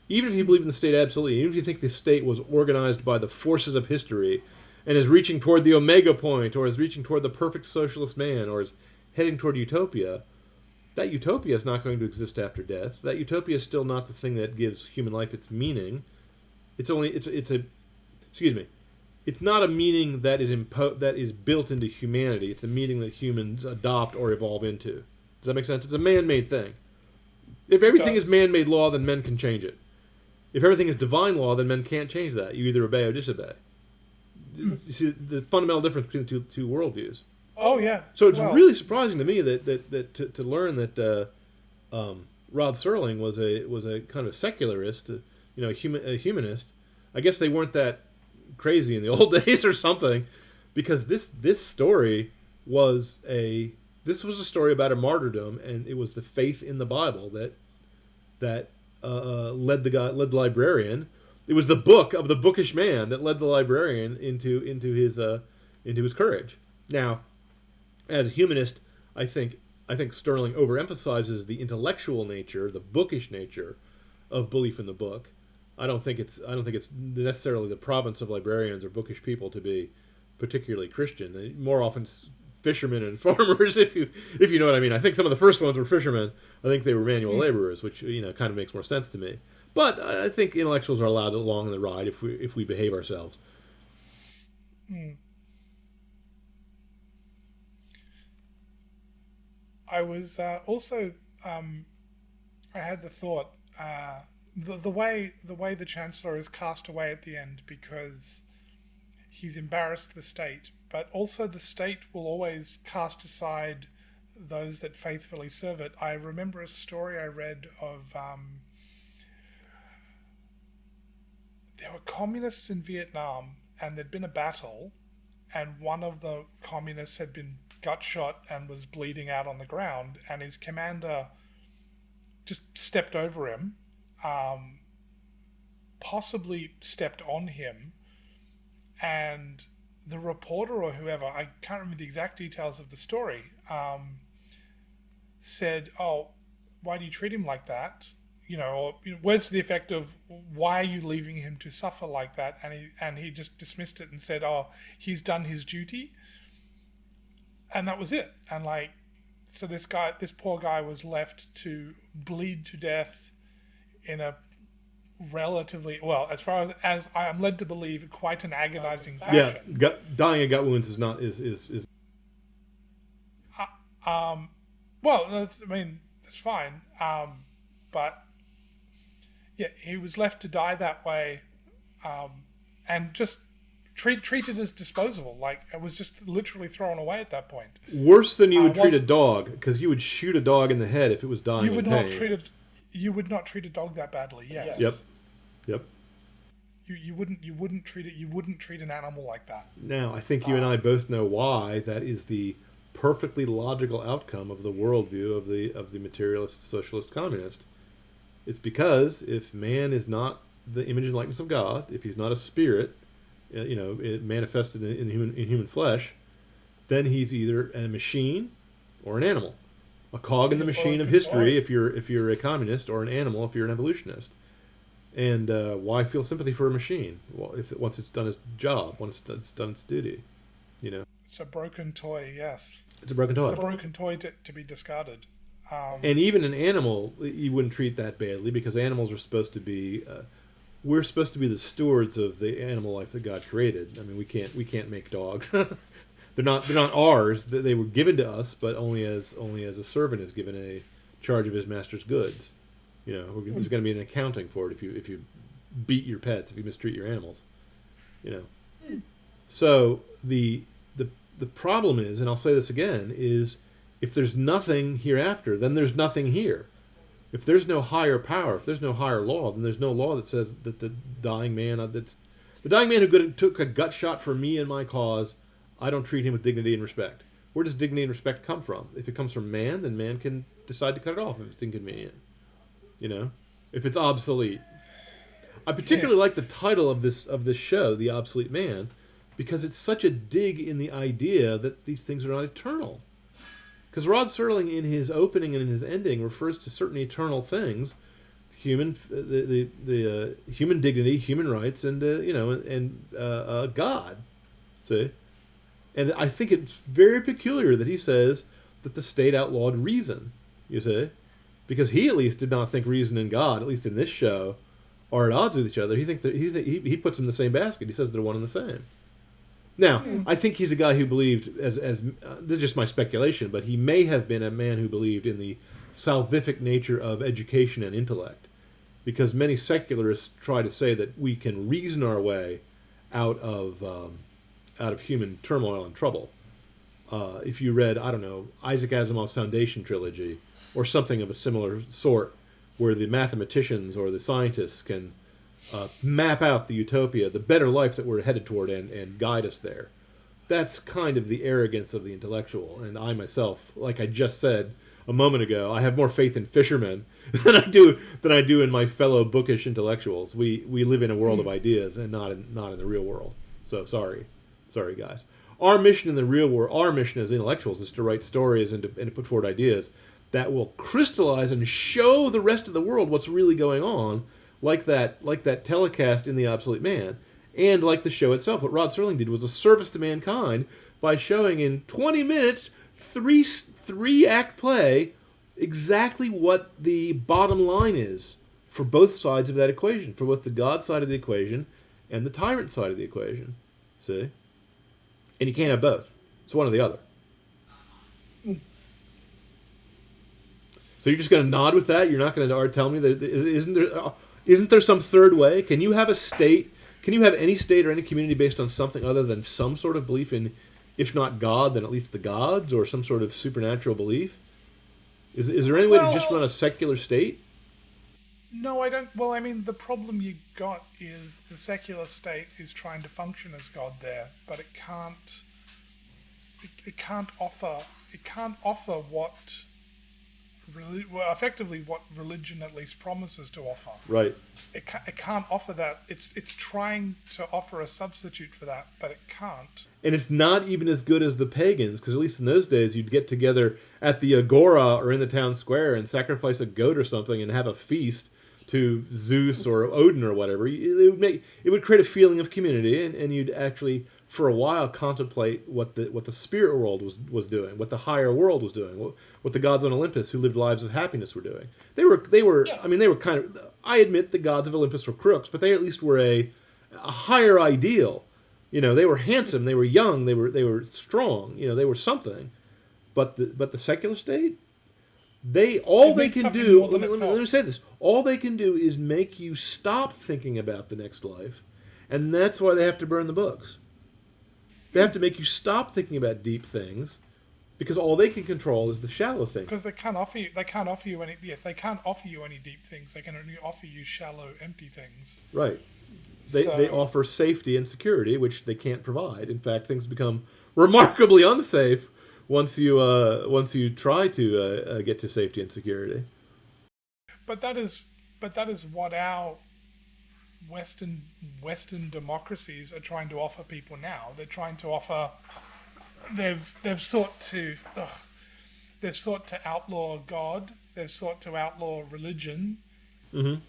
Even if you believe in the state absolutely, even if you think the state was organized by the forces of history and is reaching toward the omega point, or is reaching toward the perfect socialist man, or is heading toward utopia, that utopia is not going to exist after death. That utopia is still not the thing that gives human life its meaning. It's not a meaning that is built into humanity. It's a meaning that humans adopt or evolve into. Does that make sense? It's a man-made thing. If everything is man-made law, then men can change it. If everything is divine law, then men can't change that. You either obey or disobey. You see the fundamental difference between the two worldviews. Oh yeah. So it's Well, really surprising to me that to learn that Rod Serling was a kind of secularist, a humanist. I guess they weren't that crazy in the old days or something, because this story was a story about a martyrdom, and it was the faith in the Bible that led the librarian. It was the book of the bookish man that led the librarian into his courage. Now, as a humanist, I think Sterling overemphasizes the intellectual nature, the bookish nature of belief in the book. I don't think it's necessarily the province of librarians or bookish people to be particularly Christian. More often fishermen and farmers, if you know what I mean. I think some of the first ones were fishermen. I think they were manual laborers, which kind of makes more sense to me. But I think intellectuals are allowed along the ride if we behave ourselves. I was also I had the thought the way the Chancellor is cast away at the end because he's embarrassed the state, but also the state will always cast aside those that faithfully serve it. I remember a story I read of there were communists in Vietnam, and there'd been a battle, and one of the communists had been gut shot and was bleeding out on the ground, and his commander just stepped over him, possibly stepped on him, and the reporter or whoever, I can't remember the exact details of the story, said, "Oh, why do you treat him like that?" Or words to the effect of, "Why are you leaving him to suffer like that?" And he just dismissed it and said, "Oh, he's done his duty," and that was it. And so this poor guy was left to bleed to death in a relatively, well, as far as I am led to believe, quite an agonizing fashion. Yeah, dying of gut wounds is not is. Well, that's fine. But yeah, he was left to die that way, and just treated as disposable. Like, it was just literally thrown away at that point. Worse than you would treat a dog, because you would shoot a dog in the head if it was dying. You would not treat a dog that badly. Yes. Yep. You wouldn't treat an animal like that. Now, I think you and I both know why that is the perfectly logical outcome of the worldview of the materialist, socialist, communist. It's because if man is not the image and likeness of God, if he's not a spirit, it manifested in human flesh, then he's either a machine or an animal, a cog in the machine of history if you're a communist, or an animal if you're an evolutionist. And why feel sympathy for a machine? Well, once it's done its job, once it's done its duty, It's a broken toy. Yes. It's a broken toy. It's a broken toy to be discarded. And even an animal, you wouldn't treat that badly, because animals are supposed to be. We're supposed to be the stewards of the animal life that God created. I mean, we can't make dogs. They're not ours. They were given to us, but only as a servant is given a charge of his master's goods. There's going to be an accounting for it if you beat your pets, if you mistreat your animals. So the problem is, and I'll say this again, is if there's nothing hereafter, then there's nothing here. If there's no higher power, if there's no higher law, then there's no law that says that the dying man who took a gut shot for me and my cause, I don't treat him with dignity and respect. Where does dignity and respect come from? If it comes from man, then man can decide to cut it off if it's inconvenient. If it's obsolete. I particularly like the title of this show, The Obsolete Man, because it's such a dig in the idea that these things are not eternal. Because Rod Serling, in his opening and in his ending, refers to certain eternal things, human dignity, human rights, and God. See, and I think it's very peculiar that he says that the state outlawed reason. You see, because he at least did not think reason and God, at least in this show, are at odds with each other. He thinks that he puts them in the same basket. He says they're one and the same. Now, I think he's a guy who believed, this is just my speculation, but he may have been a man who believed in the salvific nature of education and intellect. because many secularists try to say that we can reason our way out of human turmoil and trouble. If you read, I don't know, Isaac Asimov's Foundation trilogy or something of a similar sort, where the mathematicians or the scientists can map out the utopia, the better life that we're headed toward, and guide us there. That's kind of the arrogance of the intellectual. And I myself, like I just said a moment ago, I have more faith in fishermen than I do in my fellow bookish intellectuals. We live in a world of ideas and not in the real world. So sorry guys. Our mission in the real world, our mission as intellectuals, is to write stories and to put forward ideas that will crystallize and show the rest of the world what's really going on, like that telecast in The Obsolete Man, and like the show itself. What Rod Serling did was a service to mankind by showing in 20 minutes, three act play, exactly what the bottom line is for both sides of that equation, for both the God side of the equation and the tyrant side of the equation. See? And you can't have both. It's one or the other. So you're just going to nod with that? You're not going to tell me that isn't there some third way? Can you have a state? Can you have any state or any community based on something other than some sort of belief in, if not God, then at least the gods, or some sort of supernatural belief? Is there any way to just run a secular state? No, I don't. Well, I mean, the problem you got is the secular state is trying to function as God there, but it can't. It can't offer. It can't offer what. Effectively, what religion at least promises to offer. Right. It can't offer that. It's trying to offer a substitute for that, but it can't. And it's not even as good as the pagans, because at least in those days, you'd get together at the agora or in the town square and sacrifice a goat or something and have a feast to Zeus or Odin or whatever. It would create a feeling of community, and you'd actually, for a while, contemplate what the spirit world was doing, what the higher world was doing, what the gods on Olympus who lived lives of happiness were doing. They were. Yeah. I mean, they were kind of. I admit the gods of Olympus were crooks, but they at least were a higher ideal. You know, they were handsome, they were young, they were strong. You know, they were something. But the secular state, all they can do. Let me say this: all they can do is make you stop thinking about the next life, and that's why they have to burn the books. They have to make you stop thinking about deep things, because all they can control is the shallow things. Because they can't offer you. They can't offer you any. Yeah, they can't offer you any deep things. They can only offer you shallow, empty things. Right. They offer safety and security, which they can't provide. In fact, things become remarkably unsafe once you try to get to safety and security. But that is what our Western democracies are trying to offer people now. They're trying to offer. They've sought to outlaw God. They've sought to outlaw religion. Mm-hmm.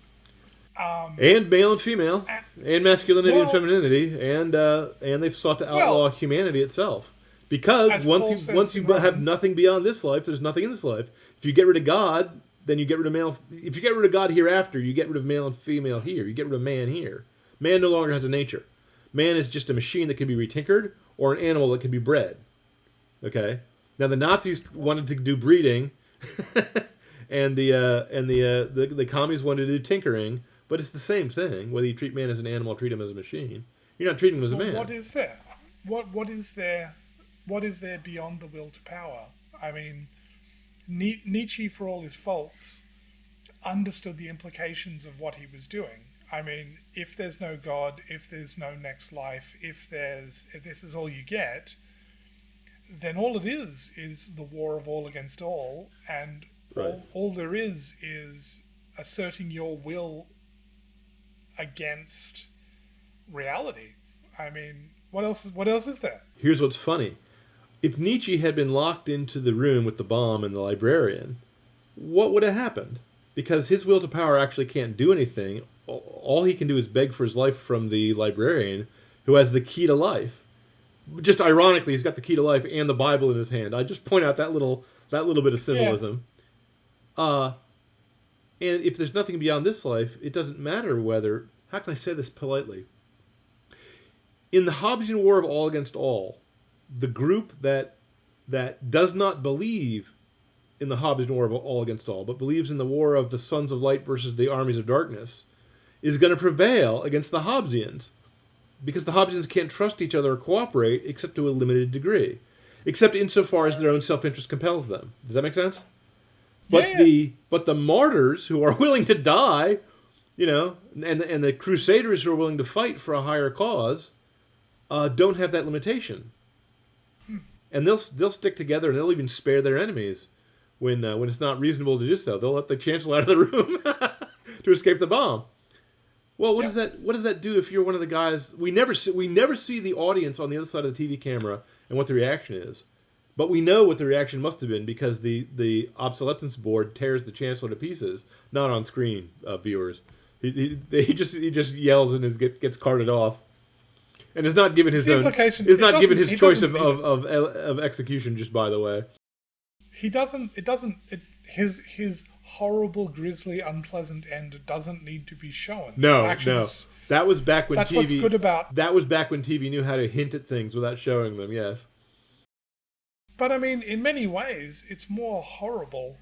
And male and female, and masculinity and femininity, and they've sought to outlaw humanity itself. Because once you have nothing beyond this life, there's nothing in this life. If you get rid of God, then you get rid of male. If you get rid of God hereafter, you get rid of male and female here. You get rid of man here. Man no longer has a nature. Man is just a machine that can be retinkered, or an animal that can be bred. Okay. Now the Nazis wanted to do breeding, and the commies wanted to do tinkering. But it's the same thing, whether you treat man as an animal or treat him as a machine. You're not treating him as a man. What is there? What is there? What is there beyond the will to power? I mean, Nietzsche, for all his faults, understood the implications of what he was doing. I mean, if there's no God, if there's no next life, if this is all you get, then all it is the war of all against all, and right. all there is asserting your will against reality. I mean, what else is there? Here's what's funny. If Nietzsche had been locked into the room with the bomb and the librarian, what would have happened? Because his will to power actually can't do anything. All he can do is beg for his life from the librarian, who has the key to life. Just ironically, he's got the key to life and the Bible in his hand. I just point out that little bit of symbolism. Yeah. And if there's nothing beyond this life, it doesn't matter whether... How can I say this politely? In the Hobbesian war of all against all, the group that does not believe in the Hobbesian war of all against all, but believes in the war of the sons of light versus the armies of darkness, is going to prevail against the Hobbesians. Because the Hobbesians can't trust each other or cooperate except to a limited degree. Except insofar as their own self-interest compels them. Does that make sense? But the martyrs who are willing to die, and the crusaders who are willing to fight for a higher cause, don't have that limitation. And they'll stick together, and they'll even spare their enemies when it's not reasonable to do so. They'll let the chancellor out of the room to escape the bomb. Well, what does that do if you're one of the guys? We never see the audience on the other side of the TV camera and what the reaction is, but we know what the reaction must have been because the obsolescence board tears the chancellor to pieces. Not on screen, viewers. He just yells and gets carted off, and is not given his own. Is not given his choice of execution. Just by the way, he doesn't. It doesn't. His horrible, grisly, unpleasant end doesn't need to be shown. No. That was back when that's TV. What's good about. That was back when TV knew how to hint at things without showing them. Yes. But I mean, in many ways, it's more horrible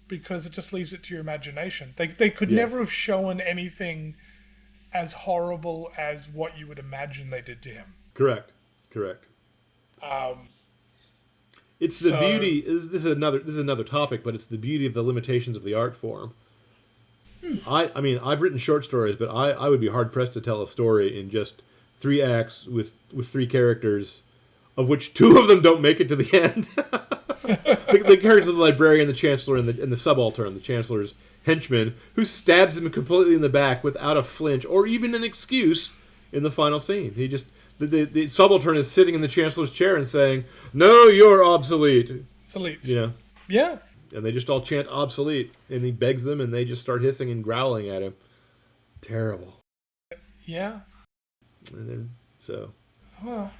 because it just leaves it to your imagination. They could never have shown anything as horrible as what you would imagine they did to him. Correct. It's the beauty. This is another topic, but it's the beauty of the limitations of the art form. I mean, I've written short stories, but I would be hard pressed to tell a story in just 3 acts with 3 characters, of which 2 of them don't make it to the end. the characters of the librarian, the chancellor, and the subaltern, the chancellor's henchman, who stabs him completely in the back without a flinch or even an excuse in the final scene. He just. The subaltern is sitting in the chancellor's chair and saying, "No, you're obsolete." Obsolete. Yeah. And they just all chant obsolete, and he begs them, and they just start hissing and growling at him. Terrible. Yeah. And then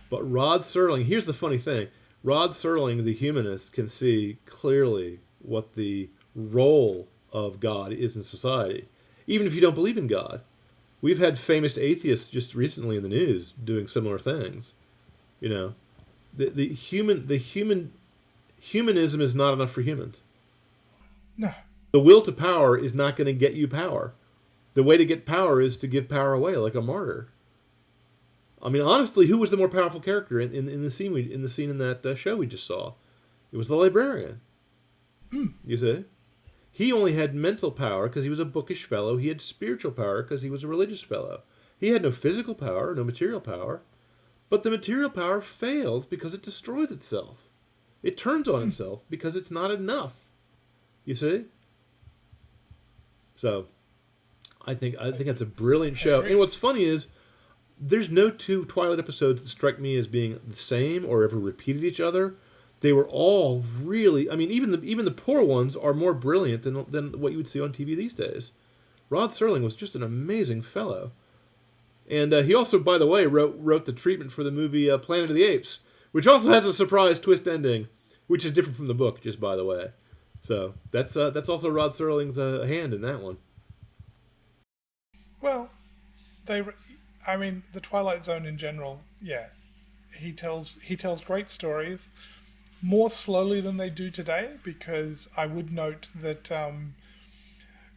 But Rod Serling. Here's the funny thing: Rod Serling, the humanist, can see clearly what the role of God is in society, even if you don't believe in God. We've had famous atheists just recently in the news doing similar things. The humanism is not enough for humans. No. The will to power is not going to get you power. The way to get power is to give power away, like a martyr. I mean, honestly, who was the more powerful character in the scene in that show we just saw? It was the librarian. You see? He only had mental power because he was a bookish fellow. He had spiritual power because he was a religious fellow. He had no physical power, no material power. But the material power fails because it destroys itself. It turns on itself because it's not enough. You see? So, I think that's a brilliant show. And what's funny is, there's no 2 Twilight episodes that strike me as being the same or ever repeated each other. They were all really. I mean, even the poor ones are more brilliant than what you would see on TV these days. Rod Serling was just an amazing fellow, and he also, by the way, wrote the treatment for the movie Planet of the Apes, which also has a surprise twist ending, which is different from the book, just by the way. So that's also Rod Serling's hand in that one. Well, the Twilight Zone in general, yeah, he tells great stories. More slowly than they do today, because I would note that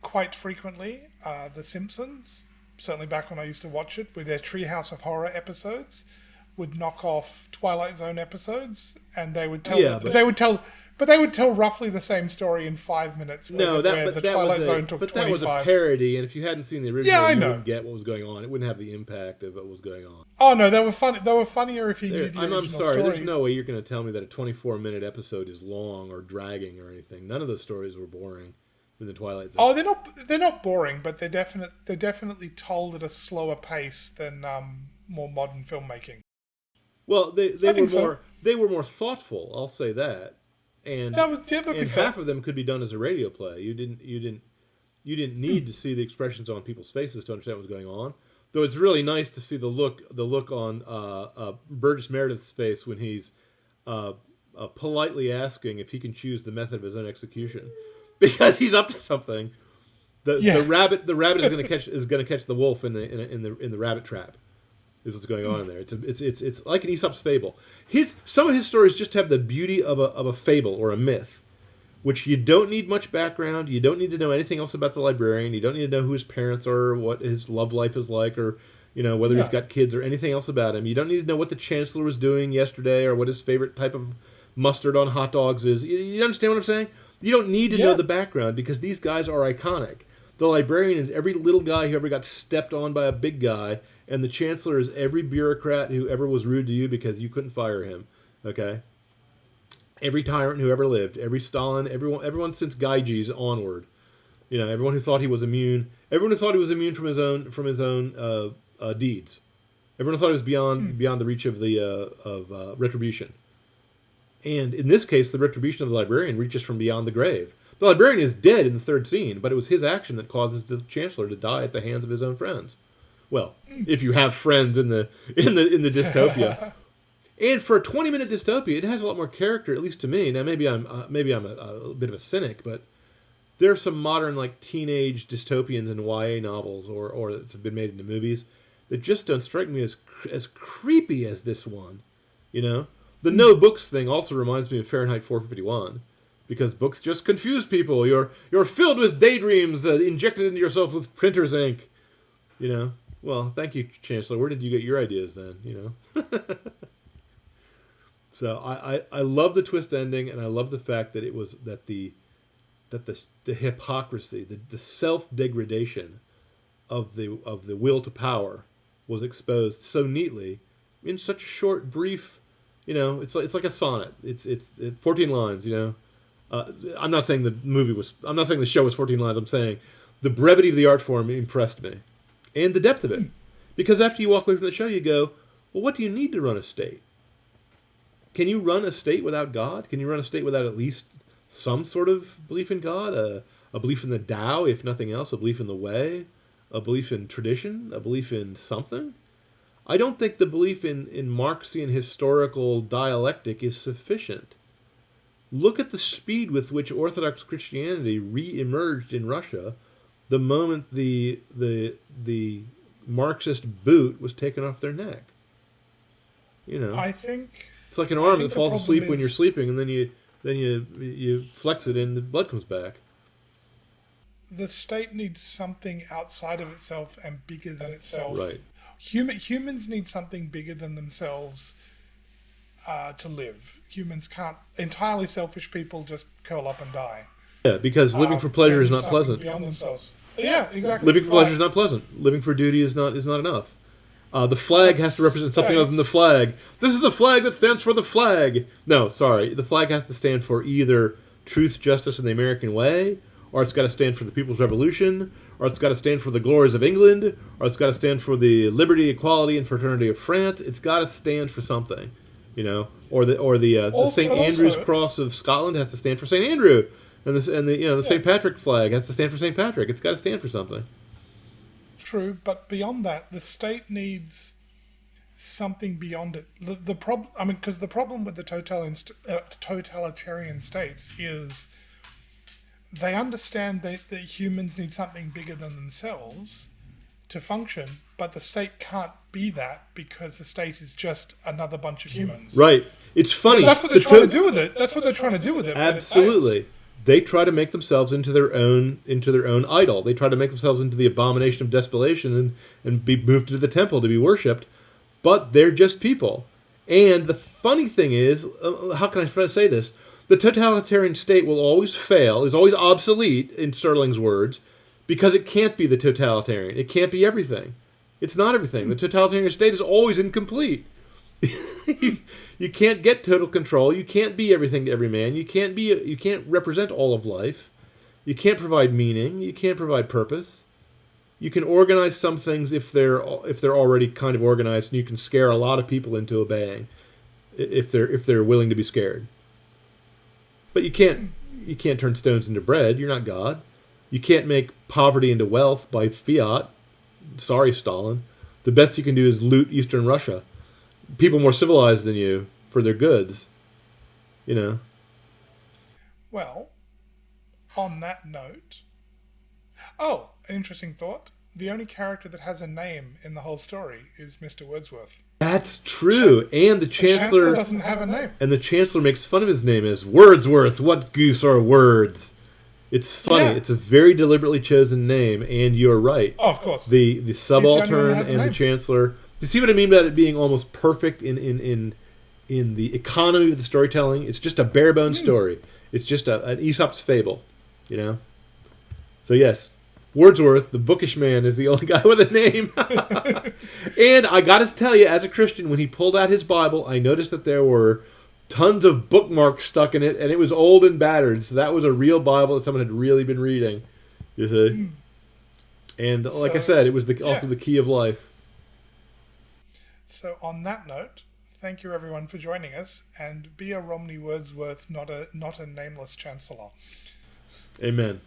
quite frequently The Simpsons, certainly back when I used to watch it, with their Treehouse of Horror episodes, would knock off Twilight Zone episodes, and they would tell But they would tell roughly the same story in 5 minutes. The Twilight Zone took 25. But that was a parody, and if you hadn't seen the original, you wouldn't get what was going on. It wouldn't have the impact of what was going on. Oh no, they were funny. They were funnier if you knew the original I'm sorry. Story. There's no way you're going to tell me that a 24-minute episode is long or dragging or anything. None of those stories were boring in the Twilight Zone. Oh, they're not boring, but they're definitely told at a slower pace than more modern filmmaking. Well, they were more thoughtful. I'll say that. And half of them could be done as a radio play. You didn't need to see the expressions on people's faces to understand what was going on. Though it's really nice to see the look on Burgess Meredith's face when he's politely asking if he can choose the method of his own execution, because he's up to something. The rabbit is going to catch the wolf in the rabbit trap. Is what's going on in there. It's like an Aesop's fable. Some of his stories just have the beauty of a fable or a myth, which you don't need much background. You don't need to know anything else about the librarian. You don't need to know who his parents are, or what his love life is like, or whether he's Yeah. got kids or anything else about him. You don't need to know what the chancellor was doing yesterday or what his favorite type of mustard on hot dogs is. You understand what I'm saying? You don't need to know Yeah. the background because these guys are iconic. The librarian is every little guy who ever got stepped on by a big guy, and the chancellor is every bureaucrat who ever was rude to you because you couldn't fire him. Okay? Every tyrant who ever lived, every Stalin, everyone since Gyges onward. Everyone who thought he was immune, everyone who thought he was immune from his own deeds. Everyone who thought he was beyond the reach of the of retribution. And in this case, the retribution of the librarian reaches from beyond the grave. The librarian is dead in the third scene, but it was his action that causes the chancellor to die at the hands of his own friends. Well, if you have friends in the dystopia. And for a 20-minute dystopia, it has a lot more character, at least to me. Now, maybe I'm a bit of a cynic, but there are some modern like teenage dystopians in YA novels or that have been made into movies that just don't strike me as creepy as this one. The no books thing also reminds me of Fahrenheit 451 because books just confuse people. You're filled with daydreams injected into yourself with printer's ink. Well, thank you, Chancellor. Where did you get your ideas then? So I love the twist ending, and I love the fact that it was the hypocrisy, the self degradation of the will to power was exposed so neatly in such a short, brief. It's like a sonnet. It's 14 lines. I'm not saying I'm not saying the show was 14 lines. I'm saying the brevity of the art form impressed me, and the depth of it. Because after you walk away from the show, you go, well, what do you need to run a state? Can you run a state without God? Can you run a state without at least some sort of belief in God? A belief in the Tao, if nothing else, a belief in the way, a belief in tradition, a belief in something? I don't think the belief in Marxian historical dialectic is sufficient. Look at the speed with which Orthodox Christianity re-emerged in Russia the moment the Marxist boot was taken off their neck. I think It's like an I arm think that the falls problem asleep when you're is sleeping, and then you flex it, and the blood comes back. the state needs something outside of itself and bigger than itself. Right. Humans need something bigger than themselves to live. Humans can't. Entirely selfish people just curl up and die. Yeah, because living for pleasure They is need not something pleasant. beyond themselves. Yeah, exactly. Living for pleasure is Right. not pleasant. Living for duty is not enough. The flag But has to represent something other than the states- flag. This is the flag that stands for the flag. No, sorry. The flag has to stand for either truth, justice, and the American way, or it's got to stand for the People's Revolution, or it's got to stand for the glories of England, or it's got to stand for the liberty, equality, and fraternity of France. It's got to stand for something, Or the St. But Andrew's also, cross of Scotland has to stand for St. Andrew, and the St. Patrick flag has to stand for St. Patrick. It's got to stand for something. true, but beyond that, the state needs something beyond it. The problem, I mean, because the problem with the totalitarian states is they understand that humans need something bigger than themselves to function, but the state can't be that because the state is just another bunch of humans. Right. It's funny. That's what they're trying to do with it. That's what they're trying to do with it. but it fails. Absolutely. They try to make themselves into their own idol. They try to make themselves into the abomination of desolation and be moved to the temple to be worshipped. But they're just people. And the funny thing is, how can I say this? The totalitarian state will always fail, is always obsolete, in Sterling's words, because it can't be the totalitarian. It can't be everything. It's not everything. The totalitarian state is always incomplete. You can't get total control. You can't be everything to every man. You can't represent all of life. You can't provide meaning. You can't provide purpose. You can organize some things if they're already kind of organized, and you can scare a lot of people into obeying if they're willing to be scared. But you can't turn stones into bread. You're not God. You can't make poverty into wealth by fiat. Sorry, Stalin. The best you can do is loot Eastern Russia. People more civilized than you for their goods. Well, on that note, oh, an interesting thought. the only character that has a name in the whole story is Mr. Wordsworth. That's true. And the Chancellor doesn't have a name. And the Chancellor makes fun of his name as Wordsworth. What goose are words? It's funny. Yeah. It's a very deliberately chosen name, and you're right. Oh, of course. The subaltern and the Chancellor. You see what I mean about it being almost perfect in the economy of the storytelling? It's just a bare bones story. It's just an Aesop's fable, you know? So yes, Wordsworth, the bookish man, is the only guy with a name. And I got to tell you, as a Christian, when he pulled out his Bible, I noticed that there were tons of bookmarks stuck in it, and it was old and battered. So that was a real Bible that someone had really been reading. You see? And like I said, it was also the key of life. So on that note, thank you everyone for joining us, and be a Romney Wordsworth, not a nameless chancellor. Amen.